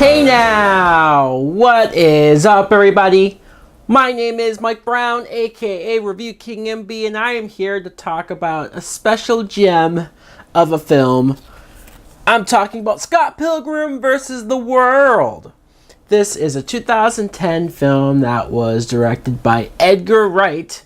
Hey now, what is up everybody? My name is Mike Brown, aka ReviewKingMB, and I am here to talk about a special gem of a film. I'm talking about Scott Pilgrim versus the World. This is a 2010 film that was directed by Edgar Wright,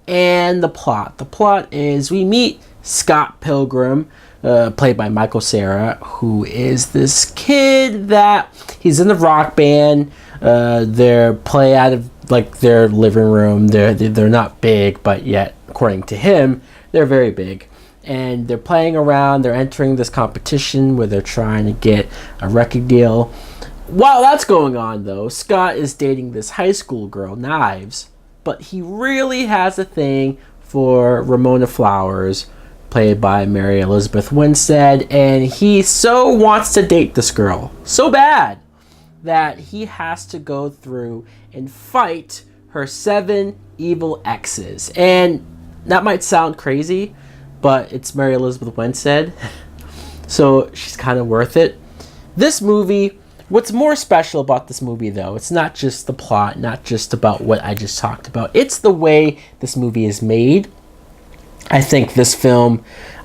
and the plot is we meet Scott Pilgrim, played by Michael Cera, who is this kid that he's in the rock band. They're play out of like their living room. They're not big, but yet according to him, they're very big. And they're playing around. They're entering this competition where they're trying to get a record deal. While that's going on, though, Scott is dating this high school girl, Knives, but he really has a thing for Ramona Flowers, played by Mary Elizabeth Winstead, and he so wants to date this girl so bad that he has to go through and fight her 7 evil exes. And that might sound crazy, but it's Mary Elizabeth Winstead, so she's kind of worth it. This movie, what's more special about this movie, though, it's not just the plot, not just about what I just talked about, it's the way this movie is made. I think this film,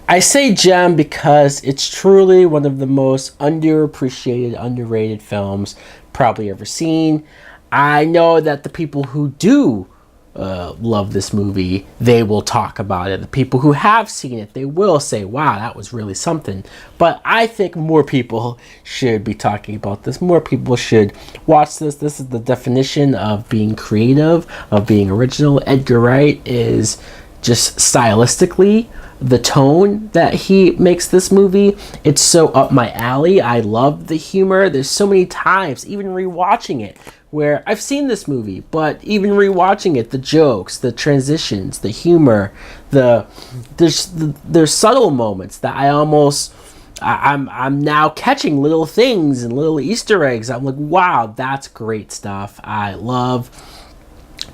I say gem because it's truly one of the most underappreciated, underrated films probably ever seen. I know that the people who do love this movie, they will talk about it. The people who have seen it, they will say, wow, that was really something. But I think more people should be talking about this. More people should watch this. This is the definition of being creative, of being original. Edgar Wright is just stylistically, the tone that he makes this movie, it's so up my alley. I love the humor. There's so many times, even rewatching it, where I've seen this movie, but even rewatching it, the jokes, the transitions, the humor, there's subtle moments that I'm now catching little things and little Easter eggs. I'm like, wow, that's great stuff. I love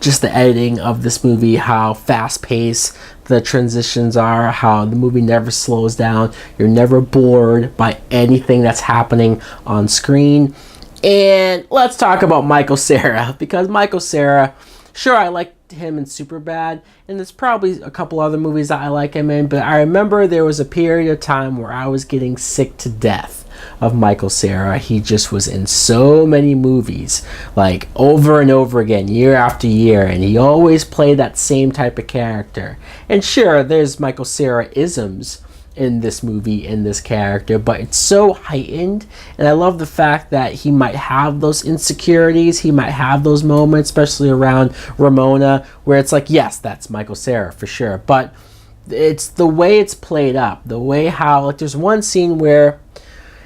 just the editing of this movie, how fast-paced the transitions are, how the movie never slows down. You're never bored by anything that's happening on screen. And let's talk about Michael Cera, because Michael Cera, sure, I liked him in Superbad, and there's probably a couple other movies that I like him in, but I remember there was a period of time where I was getting sick to death of Michael Cera. He just was in so many movies, like over and over again, year after year, and he always played that same type of character. And sure, there's Michael Cera isms in this movie, in this character, but it's so heightened, and I love the fact that he might have those insecurities, he might have those moments, especially around Ramona, where it's like, yes, that's Michael Cera for sure, but it's the way it's played up, the way how, like, there's one scene where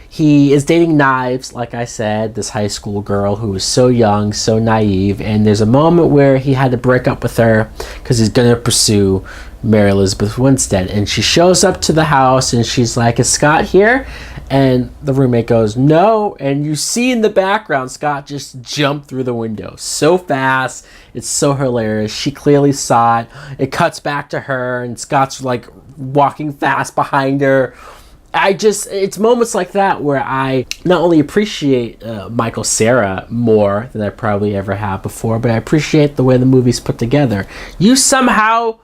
he is dating Knives, like I said, this high school girl who is so young, so naive, and there's a moment where he had to break up with her because he's going to pursue Mary Elizabeth Winstead, and she shows up to the house and she's like, is Scott here? And the roommate goes, no, and you see in the background Scott just jumped through the window so fast. It's so hilarious. She clearly saw it. It cuts back to her and Scott's like walking fast behind her. It's moments like that where I not only appreciate Michael Cera more than I probably ever have before, but I appreciate the way the movie's put together. You somehow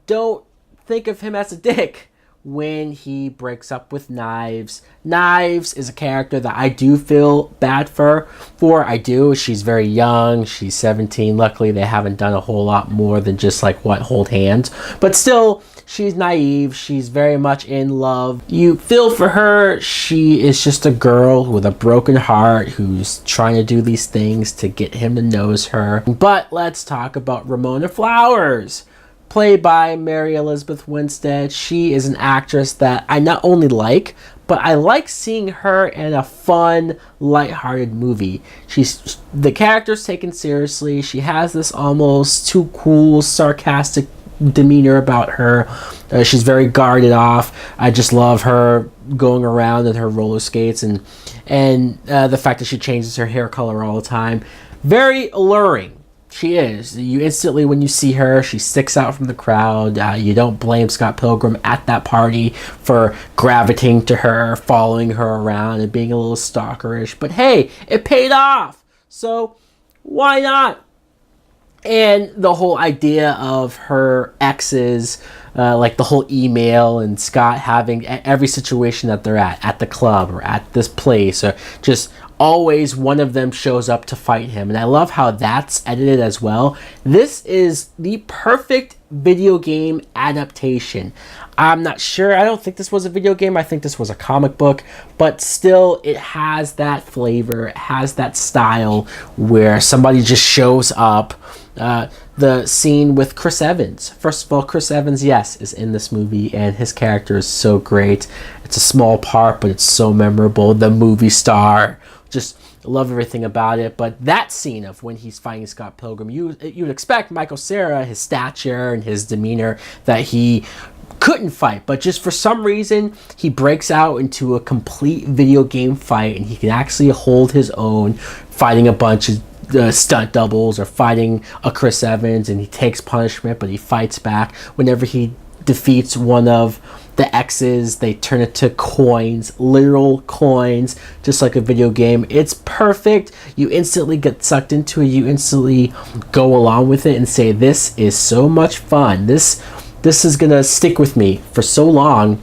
don't think of him as a dick when he breaks up with Knives. Knives is a character that I do feel bad for. I do. She's very young. She's 17. Luckily, they haven't done a whole lot more than just like hold hands. But still, she's naive. She's very much in love. You feel for her. She is just a girl with a broken heart who's trying to do these things to get him to notice her. But let's talk about Ramona Flowers, played by Mary Elizabeth Winstead. She is an actress that I not only like, but I like seeing her in a fun, lighthearted movie. The character's taken seriously. She has this almost too cool, sarcastic demeanor about her. She's very guarded off. I just love her going around in her roller skates, and the fact that she changes her hair color all the time. Very alluring. She is. You instantly, when you see her, she sticks out from the crowd. You don't blame Scott Pilgrim at that party for gravitating to her, following her around, and being a little stalkerish. But hey, it paid off. So why not? And the whole idea of her exes, like the whole email and Scott having every situation that they're at the club or at this place, or just always one of them shows up to fight him. And I love how that's edited as well. This is the perfect video game adaptation. I'm not sure. I don't think this was a video game. I think this was a comic book. But still, it has that flavor. It has that style where somebody just shows up. The scene with Chris Evans. First of all, Chris Evans, yes, is in this movie, and his character is so great. It's a small part, but it's so memorable. The movie star. Just love everything about it. But that scene of when he's fighting Scott Pilgrim, you would expect Michael Cera, his stature and his demeanor, that he couldn't fight, but just for some reason he breaks out into a complete video game fight, and he can actually hold his own, fighting a bunch of stunt doubles or fighting a Chris Evans, and he takes punishment, but he fights back. Whenever he defeats one of the exes, they turn it to coins, literal coins, just like a video game. It's perfect. You instantly get sucked into it. You instantly go along with it and say, this is so much fun. This is gonna stick with me for so long.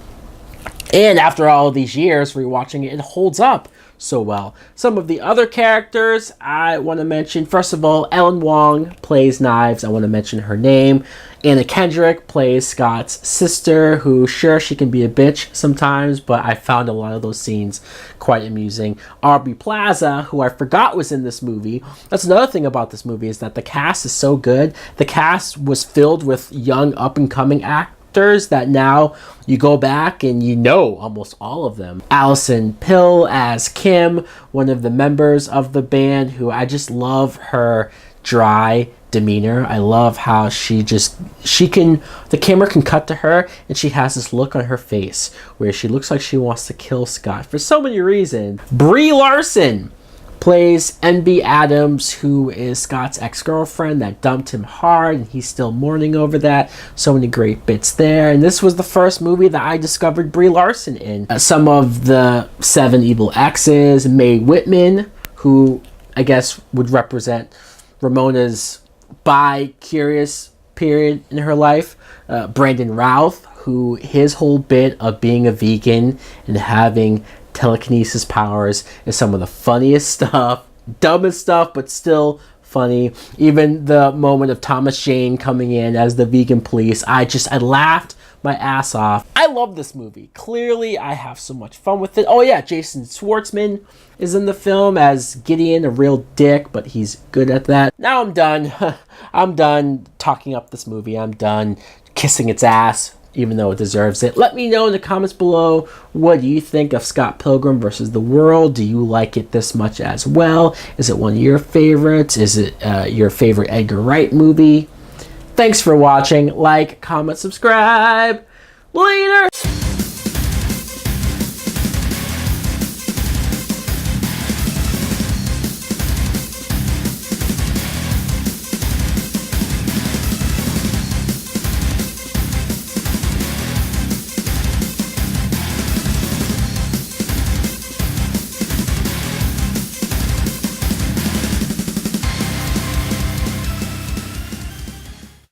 And after all these years rewatching it, it holds up so well. Some of the other characters I want to mention. First of all, Ellen Wong plays Knives. I want to mention her name. Anna Kendrick plays Scott's sister, who, sure, she can be a bitch sometimes, but I found a lot of those scenes quite amusing. Aubrey Plaza, who I forgot was in this movie. That's another thing about this movie, is that the cast is so good. The cast was filled with young, up-and-coming actors that now you go back and you know almost all of them. Allison Pill as Kim, one of the members of the band, who I just love her dry demeanor. I love how the camera can cut to her and she has this look on her face where she looks like she wants to kill Scott for so many reasons. Brie Larson plays NB Adams, who is Scott's ex-girlfriend that dumped him hard, and he's still mourning over that. So many great bits there. And this was the first movie that I discovered Brie Larson in. Some of the 7 evil exes, Mae Whitman, who I guess would represent Ramona's bi-curious period in her life. Brandon Routh, who his whole bit of being a vegan and having telekinesis powers is some of the funniest stuff, dumbest stuff, but still funny. Even the moment of Thomas Jane coming in as the vegan police, I laughed my ass off. I love this movie. Clearly, I have so much fun with it. Oh yeah, Jason Schwartzman is in the film as Gideon, a real dick, but he's good at that. Now I'm done. I'm done talking up this movie. I'm done kissing its ass, even though it deserves it. Let me know in the comments below, what do you think of Scott Pilgrim versus the World? Do you like it this much as well? Is it one of your favorites? Is it your favorite Edgar Wright movie? Thanks for watching. Like, comment, subscribe. Later!